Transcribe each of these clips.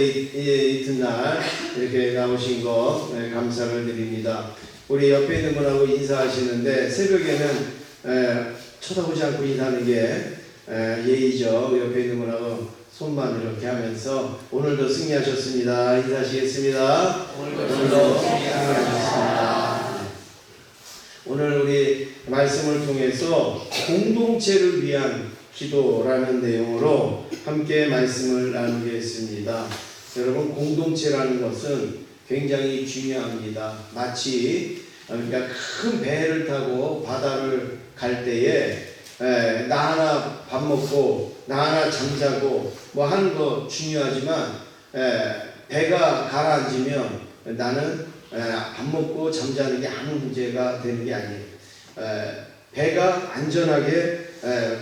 이튿날 이렇게 나오신 거 감사를 드립니다. 우리 옆에 있는 분하고 인사하시는데 새벽에는 쳐다보지 않고 인사하는 게 예의죠. 옆에 있는 분하고 손만 이렇게 하면서 오늘도 승리하셨습니다. 인사하시겠습니다. 오늘도 승리하셨습니다. 오늘 우리 말씀을 통해서 공동체를 위한 기도라는 내용으로 함께 말씀을 나누겠습니다. 여러분, 공동체라는 것은 굉장히 중요합니다. 마치 그러니까 큰 배를 타고 바다를 갈 때에 나 하나 밥 먹고 나 하나 잠자고 뭐 하는 거 중요하지만 배가 가라앉으면 나는 밥 먹고 잠자는 게 아무 문제가 되는 게 아니에요. 배가 안전하게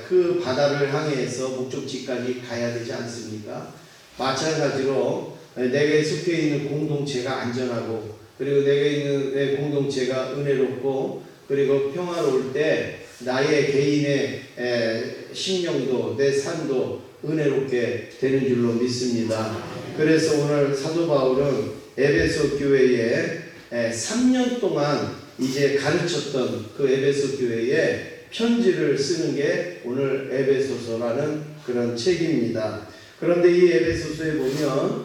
그 바다를 향해서 목적지까지 가야 되지 않습니까? 마찬가지로 내게 속해 있는 공동체가 안전하고 그리고 내게 있는 내 공동체가 은혜롭고 그리고 평화로울 때 나의 개인의 심령도 내 삶도 은혜롭게 되는 줄로 믿습니다. 그래서 오늘 사도 바울은 에베소 교회에 3년 동안 이제 가르쳤던 그 에베소 교회에 편지를 쓰는 게 오늘 에베소서라는 그런 책입니다. 그런데 이 에베소서에 보면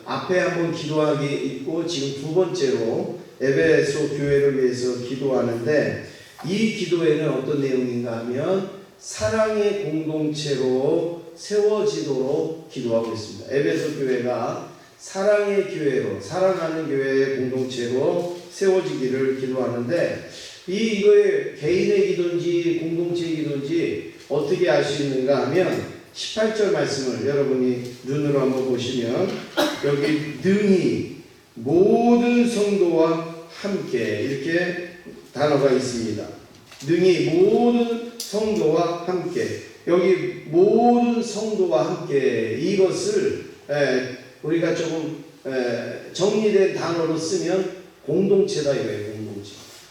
앞에 한번 기도하기 있고 지금 두 번째로 에베소 교회를 위해서 기도하는데 이 기도에는 어떤 내용인가 하면 사랑의 공동체로 세워지도록 기도하고 있습니다. 에베소 교회가 사랑의 교회로 사랑하는 교회의 공동체로 세워지기를 기도하는데 이거의 개인의 기도인지 공동체의 기도인지 어떻게 알 수 있는가 하면 18절 말씀을 여러분이 눈으로 한번 보시면 여기 능히 모든 성도와 함께 이렇게 단어가 있습니다. 능히 모든 성도와 함께 여기 모든 성도와 함께 이것을 우리가 조금 정리된 단어로 쓰면 공동체다 이거예요.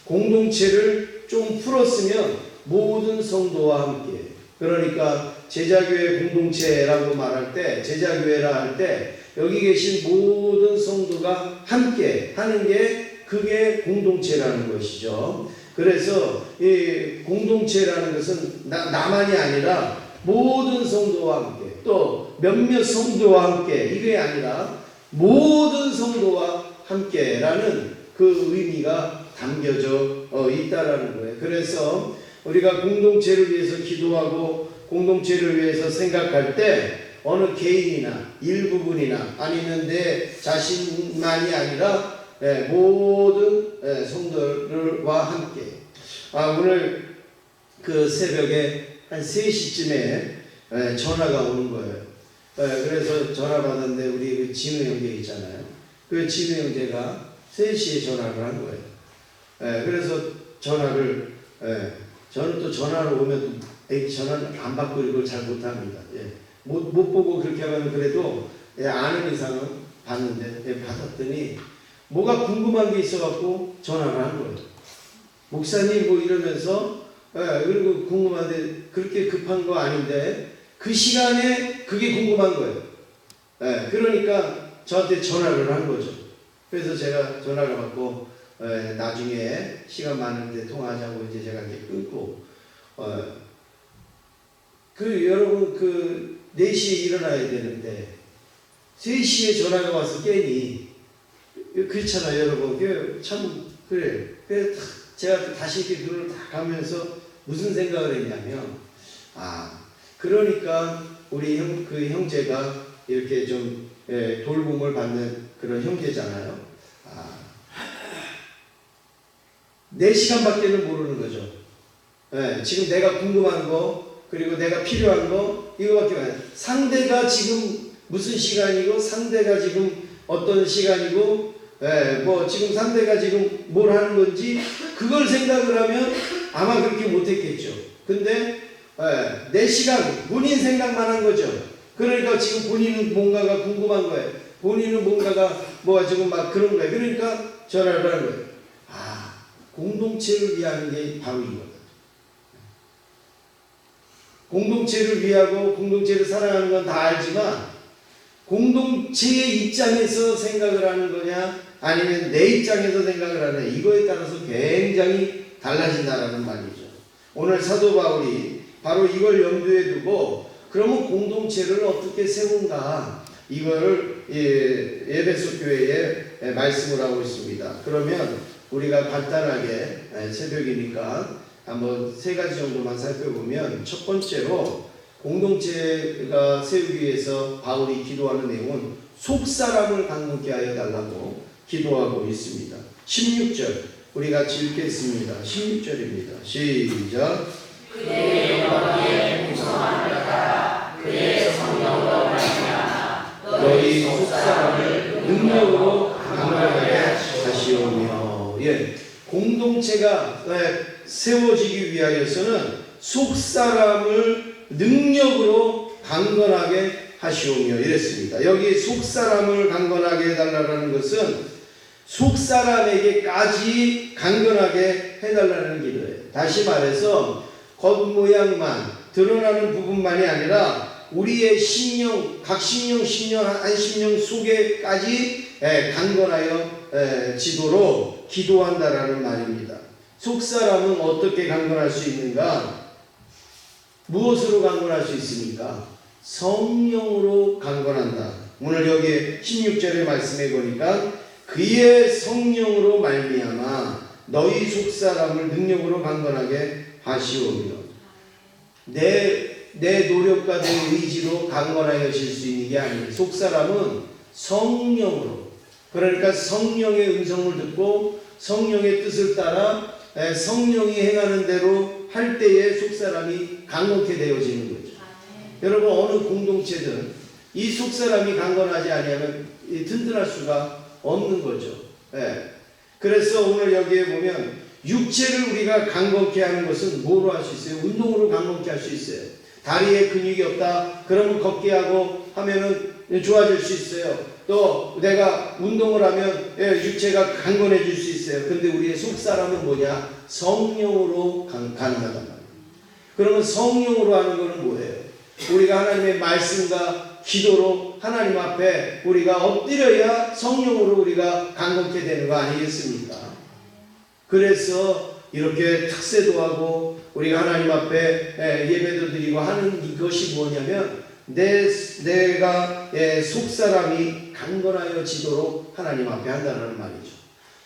공동체를 좀 풀었으면 모든 성도와 함께 그러니까 제자교회 공동체라고 말할 때 제자교회라 할 때 여기 계신 모든 성도가 함께 하는 게 그게 공동체라는 것이죠. 그래서 이 공동체라는 것은 나만이 아니라 모든 성도와 함께 또 몇몇 성도와 함께 이게 아니라 모든 성도와 함께라는 그 의미가 담겨져 있다라는 거예요. 그래서 우리가 공동체를 위해서 기도하고 공동체를 위해서 생각할 때 어느 개인이나 일부분이나 아니면 내 자신만이 아니라 모든 성도들과 함께 오늘 그 새벽에 한 3시쯤에 전화가 오는 거예요. 그래서 전화 받았는데 우리 그 진우 형제 있잖아요. 그 진우 형제가 3시에 전화를 한 거예요. 그래서 전화를 저는 또 전화를 오면 전화를 안 받고 이걸 잘 못합니다. 못 보고 그렇게 하면 그래도 아는 이상은 받는데 받았더니 뭐가 궁금한 게 있어갖고 전화를 한 거예요. 목사님 뭐 이러면서 그리고 궁금한데 그렇게 급한 거 아닌데 그 시간에 그게 궁금한 거예요. 그러니까 저한테 전화를 한 거죠. 그래서 제가 전화를 받고 나중에 시간 많은데 통화하자고 이제 제가 이제 끊고 여러분 4시에 일어나야 되는데 3시에 전화가 와서 깨니 그렇잖아요, 여러분. 참 그래. 그래서 제가 다시 이렇게 눈을 다 감으면서 무슨 생각을 했냐면 그러니까 우리 그 형제가 이렇게 좀 돌봄을 받는 그런 형제잖아요. 4시간밖에는 모르는 거죠. 지금 내가 궁금한 거 그리고 내가 필요한 거 이거밖에 안 해요. 상대가 지금 무슨 시간이고 상대가 지금 어떤 시간이고 뭐 지금 상대가 지금 뭘 하는 건지 그걸 생각을 하면 아마 그렇게 못했겠죠. 근데 4시간 본인 생각만 한 거죠. 그러니까 지금 본인은 뭔가가 궁금한 거예요. 본인은 뭔가가 뭐가 지금 막 그런 거예요. 그러니까 전화를 하는 거예요. 공동체를 위하는 게 바로 이거다. 공동체를 위하고 공동체를 사랑하는 건 다 알지만 공동체의 입장에서 생각을 하는 거냐 아니면 내 입장에서 생각을 하느냐 이거에 따라서 굉장히 달라진다라는 말이죠. 오늘 사도 바울이 바로 이걸 염두에 두고 그러면 공동체를 어떻게 세운가 이거를 에베소 교회에 말씀을 하고 있습니다. 그러면 우리가 간단하게 새벽이니까 한번 세 가지 정도만 살펴보면 첫 번째로 공동체가 세우기 위해서 바울이 기도하는 내용은 속사람을 강건케 하여 달라고 기도하고 있습니다. 16절 우리 같이 읽겠습니다. 16절입니다. 시작. 그의 영광에 풍성함을 따라 그의 성령으로 말미암아 너희 속사람을 능력으로 강건하게 하시오며. 공동체가 세워지기 위하여서는 속사람을 능력으로 강건하게 하시오며 이랬습니다. 여기 속사람을 강건하게 해달라는 것은 속사람에게까지 강건하게 해달라는 기도예요. 다시 말해서 겉모양만 드러나는 부분만이 아니라 우리의 심령, 각 심령, 한 심령 속에까지 강건하여 지도록 기도한다라는 말입니다. 속사람은 어떻게 강건할 수 있는가? 무엇으로 강건할 수 있습니까? 성령으로 강건한다. 오늘 여기 16절의 말씀에 보니까 그의 성령으로 말미암아 너희 속사람을 능력으로 강건하게 하시오며 내 노력과 내 의지로 강건하여질 수 있는 게 아니에요. 속사람은 성령으로 그러니까 성령의 음성을 듣고 성령의 뜻을 따라 성령이 행하는 대로 할 때에 속사람이 강건케 되어지는 거죠. 여러분 어느 공동체든 이 속사람이 강건하지 아니하면 든든할 수가 없는 거죠. 그래서 오늘 여기에 보면 육체를 우리가 강건케 하는 것은 뭐로 할 수 있어요? 운동으로 강건케 할 수 있어요. 다리에 근육이 없다 그러면 걷게 하고 하면은 좋아질 수 있어요. 또 내가 운동을 하면 육체가 강건해질 수 있어요. 근데 우리의 속사람은 뭐냐? 성령으로 가능하단 말이에요. 그러면 성령으로 하는 것은 뭐예요? 우리가 하나님의 말씀과 기도로 하나님 앞에 우리가 엎드려야 성령으로 우리가 강건케 되는 거 아니겠습니까? 그래서 이렇게 특세도 하고 우리가 하나님 앞에 예배도 드리고 하는 이것이 뭐냐면 내가 속사람이 강건하여지도록 하나님 앞에 한다는 말이죠.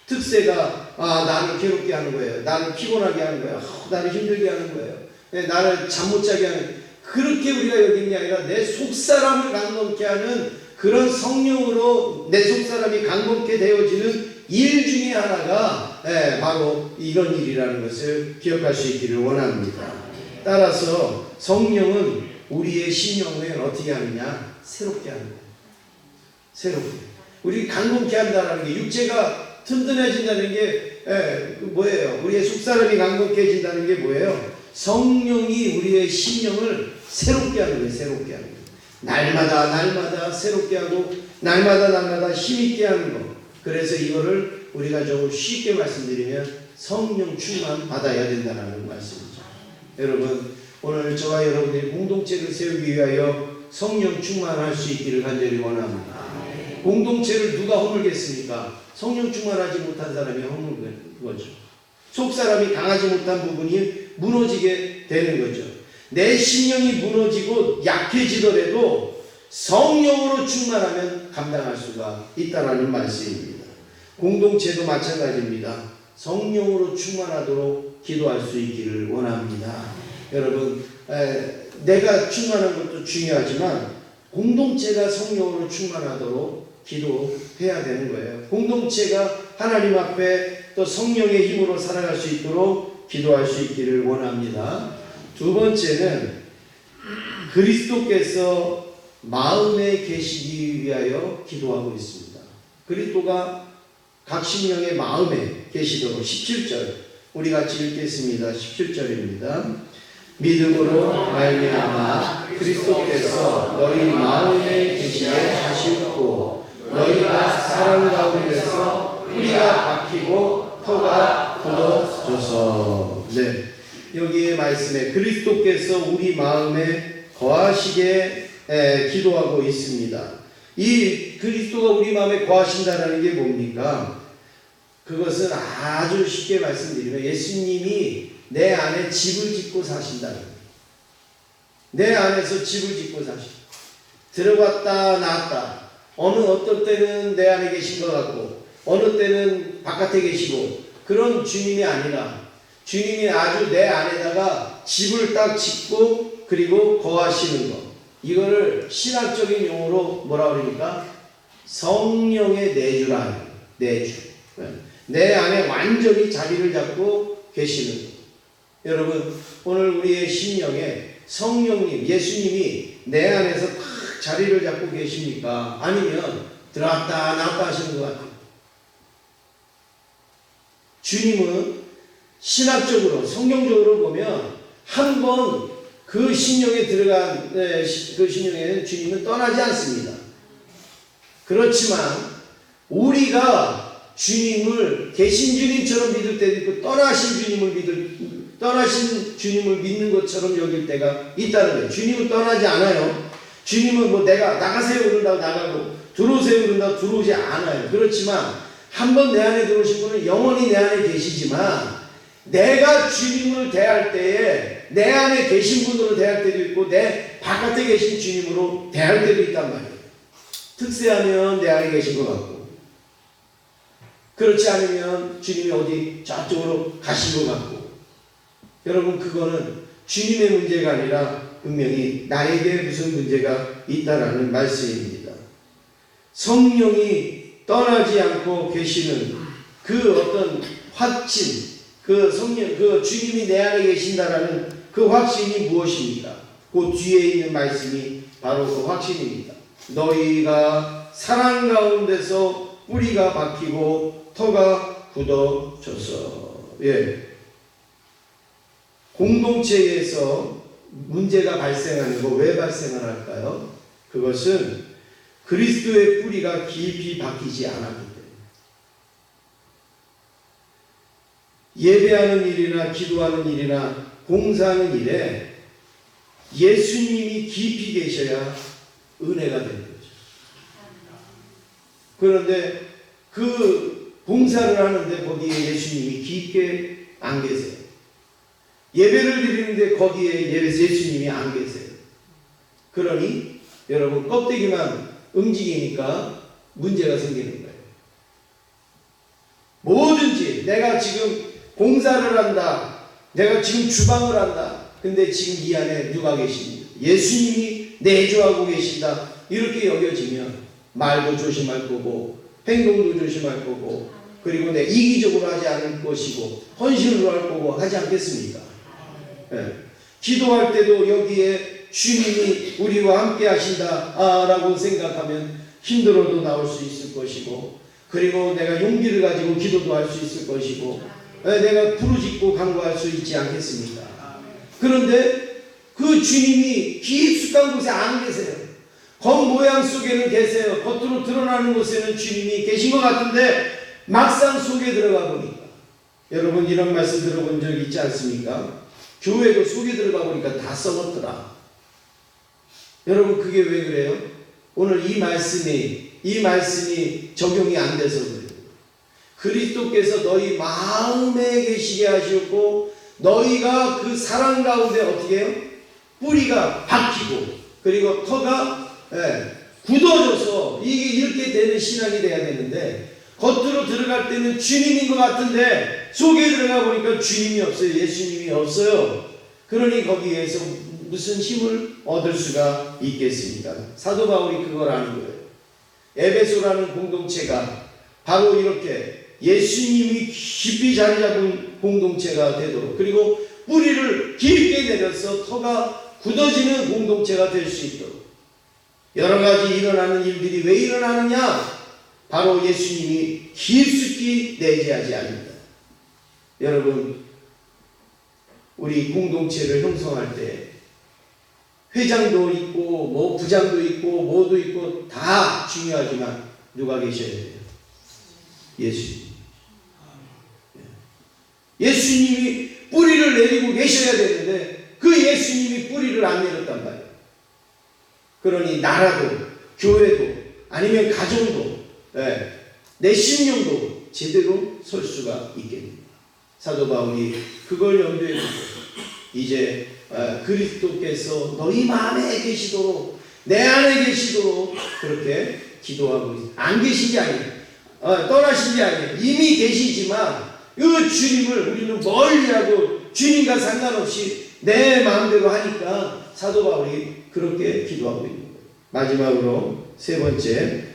특세가 나를 괴롭게 하는 거예요. 나를 피곤하게 하는 거예요. 나를 힘들게 하는 거예요. 나를 잠 못 자게 하는 그렇게 우리가 여기는 게 아니라 내 속사람을 강건케 하는 그런 성령으로 내 속사람이 강건케 되어지는 일 중에 하나가 바로 이런 일이라는 것을 기억할 수 있기를 원합니다. 따라서 성령은 우리의 심령을 어떻게 하느냐? 새롭게 하는 거예요. 새롭게. 우리 강건케 한다는 게 육체가 튼튼해진다는 게 뭐예요? 우리의 속사람이 강건케해진다는 게 뭐예요? 성령이 우리의 심령을 새롭게 하는 거예요. 새롭게 하는 거예요. 날마다 새롭게 하고 날마다 힘있게 하는 거. 그래서 이거를 우리가 좀 쉽게 말씀드리면 성령 충만 받아야 된다는 말씀이죠. 여러분 오늘 저와 여러분들이 공동체를 세우기 위하여 성령 충만할 수 있기를 간절히 원합니다. 공동체를 누가 허물겠습니까? 성령 충만하지 못한 사람이 허물는 거죠. 속사람이 강하지 못한 부분이 무너지게 되는 거죠. 내 심령이 무너지고 약해지더라도 성령으로 충만하면 감당할 수가 있다는 말씀입니다. 공동체도 마찬가지입니다. 성령으로 충만하도록 기도할 수 있기를 원합니다. 여러분 내가 충만한 것도 중요하지만 공동체가 성령으로 충만하도록 기도해야 되는 거예요. 공동체가 하나님 앞에 또 성령의 힘으로 살아갈 수 있도록 기도할 수 있기를 원합니다. 두 번째는 그리스도께서 마음에 계시기 위하여 기도하고 있습니다. 그리스도가 각 심령의 마음에 계시도록 17절 우리 같이 읽겠습니다. 17절입니다. 믿음으로 말미암아 그리스도께서 너희 마음에 계시게 하시고 너희가 사랑 가운데서 뿌리가 박히고 터가 굳어져서 여기에 말씀에 그리스도께서 우리 마음에 거하시게 기도하고 있습니다. 이 그리스도가 우리 마음에 거하신다는 게 뭡니까? 그것은 아주 쉽게 말씀드리면 예수님이 내 안에 집을 짓고 사신다는 거예요. 내 안에서 집을 짓고 사신다. 들어갔다 나왔다. 어떨 때는 내 안에 계신 것 같고 어느 때는 바깥에 계시고 그런 주님이 아니라 주님이 아주 내 안에다가 집을 딱 짓고 그리고 거하시는 것. 이거를 신학적인 용어로 뭐라 그러니까 성령의 내주라. 내주. 내 안에 완전히 자리를 잡고 계시는 것. 여러분 오늘 우리의 심령에 성령님 예수님이 내 안에서 딱 자리를 잡고 계십니까? 아니면 들어왔다 나왔다 하시는 것 같아요. 주님은 신학적으로 성경적으로 보면 한 번 그 심령에 들어간 그 심령에는 주님은 떠나지 않습니다. 그렇지만 우리가 주님을 계신 주님처럼 믿을 때도 있고 떠나신 주님을 믿는 것처럼 여길 때가 있다는 거예요. 주님은 떠나지 않아요. 주님은 뭐 내가 나가세요 그런다고 나가고 들어오세요 그런다고 들어오지 않아요. 그렇지만 한 번 내 안에 들어오신 분은 영원히 내 안에 계시지만 내가 주님을 대할 때에 내 안에 계신 분으로 대할 때도 있고 내 바깥에 계신 주님으로 대할 때도 있단 말이에요. 특세하면 내 안에 계신 것 같고 그렇지 않으면 주님이 어디 저쪽으로 가신 것 같고 여러분 그거는 주님의 문제가 아니라 분명히 나에게 무슨 문제가 있다라는 말씀입니다. 성령이 떠나지 않고 계시는 그 어떤 확신 그 성령, 그 주님이 내 안에 계신다라는 그 확신이 무엇입니까? 그 뒤에 있는 말씀이 바로 그 확신입니다. 너희가 사랑 가운데서 뿌리가 박히고 터가 굳어져서. 예. 공동체에서 문제가 발생하는 거 왜 발생을 할까요? 그것은 그리스도의 뿌리가 깊이 박히지 않았기 때문에. 예배하는 일이나 기도하는 일이나 봉사하는 일에 예수님이 깊이 계셔야 은혜가 되는 거죠. 그런데 그 봉사를 하는데 거기에 예수님이 깊게 안 계세요. 예배를 드리는데 거기에 예수님이 안 계세요. 그러니 여러분 껍데기만 움직이니까 문제가 생기는 거예요. 뭐든지 내가 지금 봉사를 한다. 내가 지금 주방을 한다. 근데 지금 이 안에 누가 계십니까? 예수님이 내주하고 계신다. 이렇게 여겨지면 말도 조심할 거고 행동도 조심할 거고 그리고 내 이기적으로 하지 않을 것이고 헌신으로 할 거고 하지 않겠습니까? 네. 기도할 때도 여기에 주님이 우리와 함께 하신다 라고 생각하면 힘들어도 나올 수 있을 것이고 그리고 내가 용기를 가지고 기도도 할 수 있을 것이고 내가 부르짖고 간구할 수 있지 않겠습니까? 그런데 그 주님이 깊숙한 곳에 안 계세요. 겉모양 속에는 계세요. 겉으로 드러나는 곳에는 주님이 계신 것 같은데 막상 속에 들어가 보니까 여러분 이런 말씀 들어본 적 있지 않습니까? 교회도 속에 들어가 보니까 다 썩었더라. 여러분 그게 왜 그래요? 오늘 이 말씀이 적용이 안 돼서 그래요. 그리스도께서 너희 마음에 계시게 하셨고 너희가 그 사랑 가운데 어떻게 해요? 뿌리가 박히고 그리고 터가 굳어져서 이게 이렇게 되는 신앙이 돼야 되는데 겉으로 들어갈 때는 주님인 것 같은데 속에 들어가 보니까 주님이 없어요. 예수님이 없어요. 그러니 거기에서 무슨 힘을 얻을 수가 있겠습니까? 사도 바울이 그걸 아는 거예요. 에베소라는 공동체가 바로 이렇게 예수님이 깊이 자리 잡은 공동체가 되도록 그리고 뿌리를 깊게 내려서 터가 굳어지는 공동체가 될 수 있도록 여러 가지 일어나는 일들이 왜 일어나느냐? 바로 예수님이 깊숙이 내재하지 않는다. 여러분 우리 공동체를 형성할 때 회장도 있고 뭐 부장도 있고 뭐도 있고 다 중요하지만 누가 계셔야 돼요? 예수님. 예수님이 뿌리를 내리고 계셔야 되는데 그 예수님이 뿌리를 안 내렸단 말이에요. 그러니 나라도 교회도 아니면 가정도, 내 심령도 제대로 설 수가 있겠습니다. 사도 바울이 그걸 염두에 두고 이제 그리스도께서 너희 마음에 계시도록, 내 안에 계시도록 그렇게 기도하고 있어요. 안 계신 게 아니에요. 떠나신 게 아니에요. 이미 계시지만 그 주님을 우리는 멀리하고 주님과 상관없이 내 마음대로 하니까 사도 바울이 그렇게 기도하고 있는 거예요. 마지막으로 세 번째,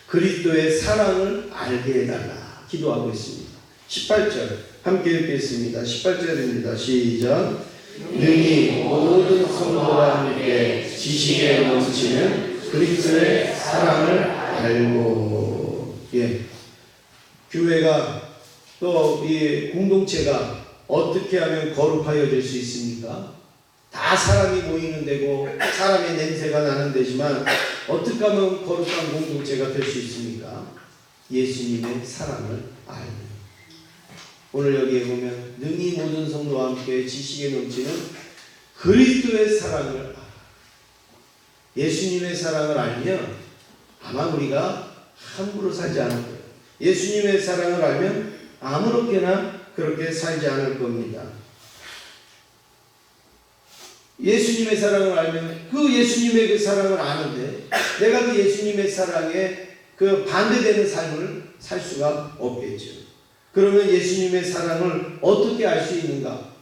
그리스도의 사랑을 알게 해달라 기도하고 있습니다. 18절 함께 읽겠습니다. 18절입니다. 시작. 능히 모든 성도와 함께 지식에 넘치는 그리스도의 사랑을 알고. 교회가 또 이 공동체가 어떻게 하면 거룩하여질 수 있습니까? 다 사람이 모이는 데고 사람의 냄새가 나는 데지만 어떻게 하면 거룩한 공동체가 될 수 있습니까? 예수님의 사랑을 알고. 오늘 여기에 보면 능히 모든 성도와 함께 지식에 넘치는 그리스도의 사랑을 알아. 예수님의 사랑을 알면 아마 우리가 함부로 살지 않을 거예요. 예수님의 사랑을 알면 아무렇게나 그렇게 살지 않을 겁니다. 예수님의 사랑을 알면 그 예수님의 그 사랑을 아는데 내가 그 예수님의 사랑에 그 반대되는 삶을 살 수가 없겠죠. 그러면 예수님의 사랑을 어떻게 알 수 있는가?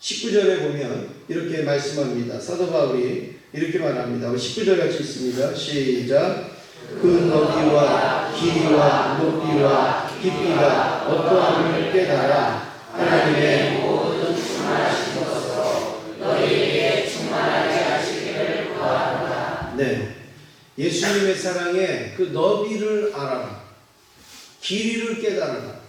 19절에 보면 이렇게 말씀합니다. 사도 바울이 이렇게 말합니다. 19절 같이 읽습니다. 시작. 그 너비와 길이와 높이와 깊이가 어떠함을 깨달아 하나님의 모든 충만하신 것으로 너희에게 충만하게 하시기를 구하노라. 네, 예수님의 사랑의 그 너비를 알아라. 길이를 깨달아라.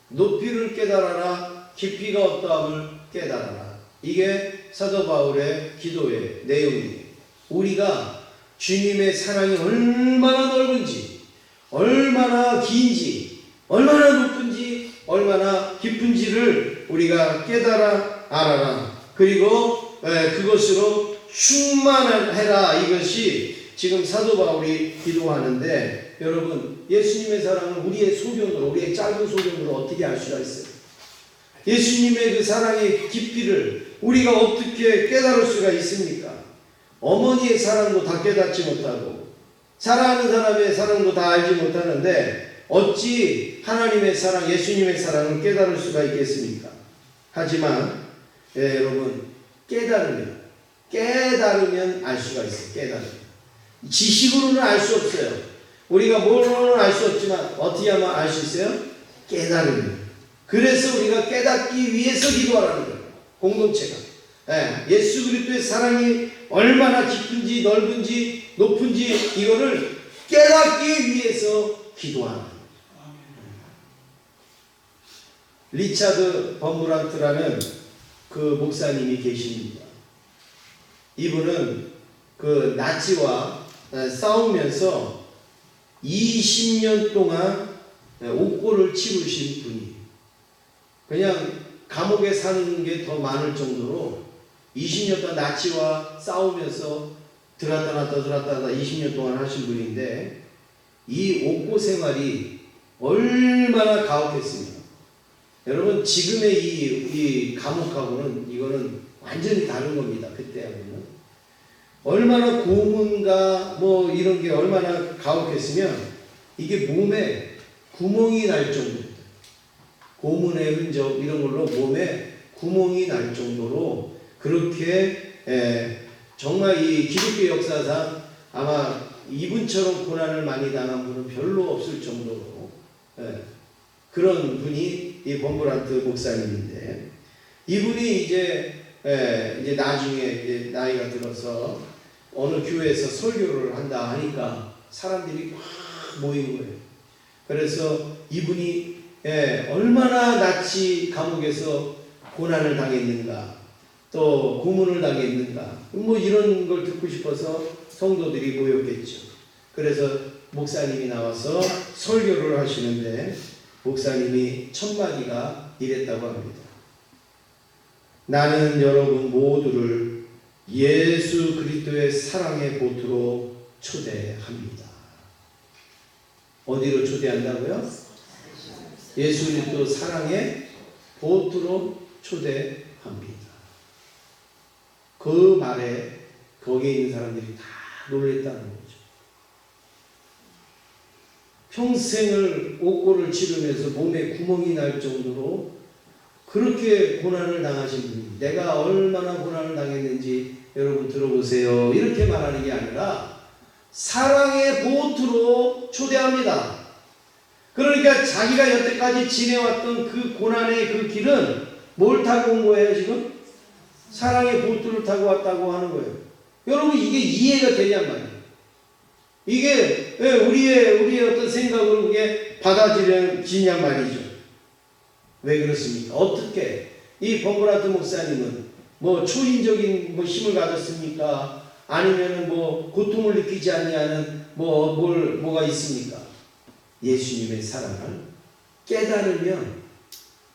높이를 깨달아라. 깊이가 어떠함을 깨달아라. 이게 사도 바울의 기도의 내용이에요. 우리가 주님의 사랑이 얼마나 넓은지, 얼마나 긴지, 얼마나 높은지, 얼마나 깊은지를 우리가 깨달아 알아라. 그리고 그것으로 충만해라. 이것이 지금 사도 바울이 기도하는데, 여러분 예수님의 사랑을 우리의 소견으로, 우리의 짧은 소견으로 어떻게 알 수가 있어요? 예수님의 그 사랑의 깊이를 우리가 어떻게 깨달을 수가 있습니까? 어머니의 사랑도 다 깨닫지 못하고 사랑하는 사람의 사랑도 다 알지 못하는데 어찌 하나님의 사랑, 예수님의 사랑을 깨달을 수가 있겠습니까? 하지만 여러분 깨달으면 알 수가 있어요. 깨달으면. 지식으로는 알 수 없어요. 우리가 뭐로는 알 수 없지만 어떻게 하면 알 수 있어요? 깨달으면. 그래서 우리가 깨닫기 위해서 기도하라는 거예요. 공동체가. 예수 그리스도의 사랑이 얼마나 깊은지 넓은지 높은지 이거를 깨닫기 위해서 기도하는 거예요. 리차드 범브란트라는 그 목사님이 계십니다. 이분은 그 나치와 싸우면서 20년 동안 옥고를 치르신 분이에요. 그냥 감옥에 사는 게 더 많을 정도로 20년 동안 나치와 싸우면서 들었다 놨다 20년 동안 하신 분인데 이 옥고 생활이 얼마나 가혹했습니까? 여러분 지금의 이 감옥하고는 이거는 완전히 다른 겁니다. 그때하고는 얼마나 고문과 뭐 이런 게 얼마나 가혹했으면 이게 몸에 구멍이 날 정도, 고문의 흔적 이런 걸로 몸에 구멍이 날 정도로 그렇게 정말 이 기독교 역사상 아마 이분처럼 고난을 많이 당한 분은 별로 없을 정도로 그런 분이 이 범브란트 목사님인데 이분이 이제 나중에 이제 나이가 들어서 어느 교회에서 설교를 한다 하니까 사람들이 막 모인 거예요. 그래서 이분이 얼마나 나치 감옥에서 고난을 당했는가, 또 고문을 당했는가, 뭐 이런 걸 듣고 싶어서 성도들이 모였겠죠. 그래서 목사님이 나와서 설교를 하시는데 목사님이 첫 마디가 이랬다고 합니다. 나는 여러분 모두를 예수 그리스도의 사랑의 보트로 초대합니다. 어디로 초대한다고요? 예수 그리스도 사랑의 보트로 초대합니다. 그 말에 거기에 있는 사람들이 다 놀랬다는 거죠. 평생을 옥고를 치르면서 몸에 구멍이 날 정도로 그렇게 고난을 당하신 분이 내가 얼마나 고난을 당했는지 여러분 들어보세요. 이렇게 말하는 게 아니라 사랑의 보트로 초대합니다. 그러니까 자기가 여태까지 지내왔던 그 고난의 그 길은 뭘 타고 온 거예요 지금? 사랑의 보트를 타고 왔다고 하는 거예요. 여러분 이게 이해가 되냔 말이에요. 이게 우리의 어떤 생각으로 그게 받아들여지냔 말이죠. 왜 그렇습니까? 어떻게 이 범브라트 목사님은 뭐 초인적인 뭐 힘을 가졌습니까? 아니면은 뭐 고통을 느끼지 아니하는 뭐가 있습니까? 예수님의 사랑을 깨달으면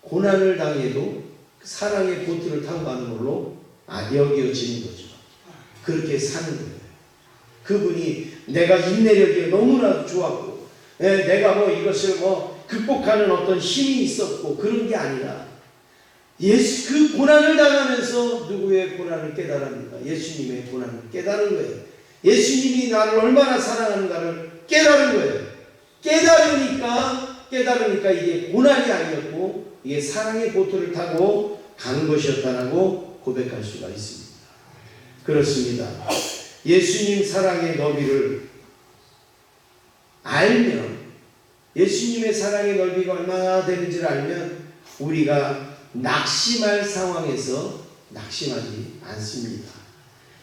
고난을 당해도 사랑의 보트를 타고 가는 걸로 여겨지는 거죠. 그렇게 사는 거예요. 그분이 내가 인내력이 너무나 좋았고 내가 뭐 이것을 극복하는 어떤 힘이 있었고 그런 게 아니라 그 고난을 당하면서 누구의 고난을 깨달습니까? 예수님의 고난을 깨달은 거예요. 예수님이 나를 얼마나 사랑하는가를 깨달은 거예요. 깨달으니까 이게 고난이 아니었고 이게 사랑의 보트를 타고 가는 것이었다라고 고백할 수가 있습니다. 그렇습니다. 예수님 사랑의 너비를 알면 예수님의 사랑의 넓이가 얼마나 되는지를 알면 우리가 낙심할 상황에서 낙심하지 않습니다.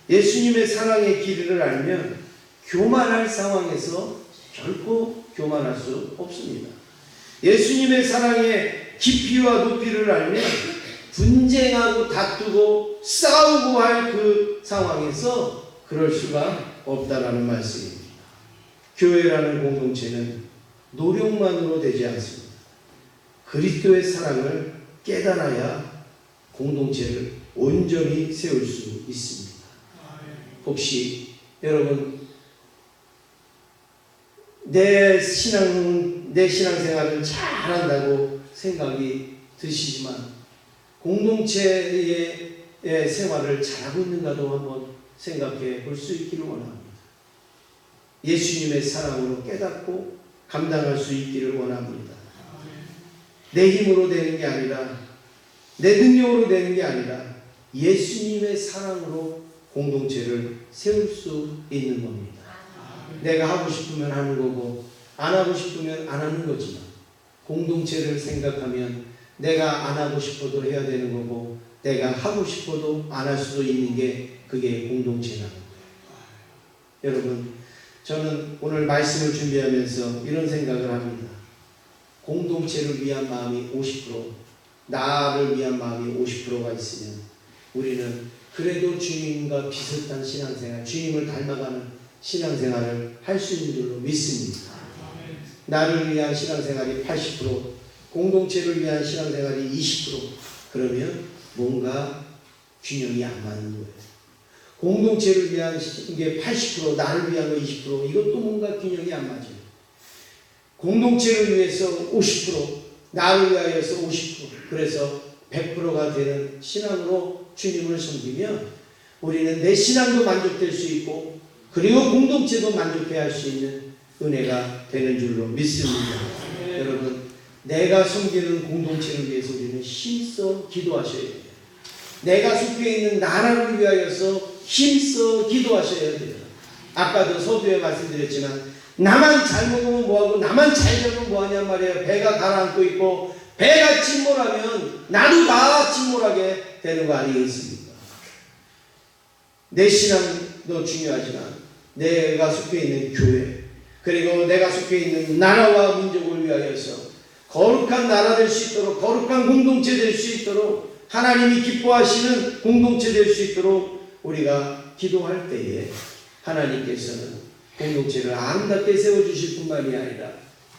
예수님의 사랑의 길이를 알면 교만할 상황에서 결코 교만할 수 없습니다. 예수님의 사랑의 깊이와 높이를 알면 분쟁하고 다투고 싸우고 할 그 상황에서 그럴 수가 없다라는 말씀입니다. 교회라는 공동체는 노력만으로 되지 않습니다. 그리스도의 사랑을 깨달아야 공동체를 온전히 세울 수 있습니다. 혹시 여러분 내 신앙생활을 잘한다고 생각이 드시지만 공동체의 생활을 잘하고 있는가도 한번 생각해 볼 수 있기를 원합니다. 예수님의 사랑으로 깨닫고 감당할 수 있기를 원합니다. 내 힘으로 되는 게 아니라 내 능력으로 되는 게 아니라 예수님의 사랑으로 공동체를 세울 수 있는 겁니다. 내가 하고 싶으면 하는 거고 안 하고 싶으면 안 하는 거지만 공동체를 생각하면 내가 안 하고 싶어도 해야 되는 거고 내가 하고 싶어도 안 할 수도 있는 게 그게 공동체라는 거예요. 여러분 저는 오늘 말씀을 준비하면서 이런 생각을 합니다. 공동체를 위한 마음이 50%, 나를 위한 마음이 50%가 있으면 우리는 그래도 주님과 비슷한 신앙생활, 주님을 닮아가는 신앙생활을 할 수 있는 줄로 믿습니다. 나를 위한 신앙생활이 80%, 공동체를 위한 신앙생활이 20%, 그러면 뭔가 균형이 안 맞는 거예요. 공동체를 위한 게 80%, 나를 위한 거 20%, 이것도 뭔가 균형이 안 맞아요. 공동체를 위해서 50%, 나를 위하여서 50%, 그래서 100%가 되는 신앙으로 주님을 섬기면 우리는 내 신앙도 만족될 수 있고 그리고 공동체도 만족해야 할 수 있는 은혜가 되는 줄로 믿습니다. 여러분 내가 섬기는 공동체를 위해서 우리는 힘써 기도하셔야 돼요. 내가 속해 있는 나라를 위하여서 힘써 기도하셔야 돼요. 아까도 서두에 말씀드렸지만 나만 잘 먹으면 뭐하고 나만 잘 잡으면 뭐하냔 말이에요. 배가 가라앉고 있고 배가 침몰하면 나도 다 침몰하게 되는 거 아니겠습니까? 내 신앙도 중요하지만 내가 속해 있는 교회 그리고 내가 속해 있는 나라와 민족을 위하여서 거룩한 나라 될 수 있도록 거룩한 공동체 될 수 있도록 하나님이 기뻐하시는 공동체 될 수 있도록 우리가 기도할 때에 하나님께서는 공동체를 아름답게 세워주실 뿐만이 아니라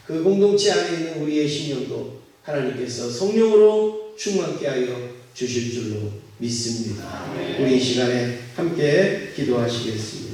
그 공동체 안에 있는 우리의 신령도 하나님께서 성령으로 충만케 하여 주실 줄로 믿습니다. 우리 이 시간에 함께 기도하시겠습니다.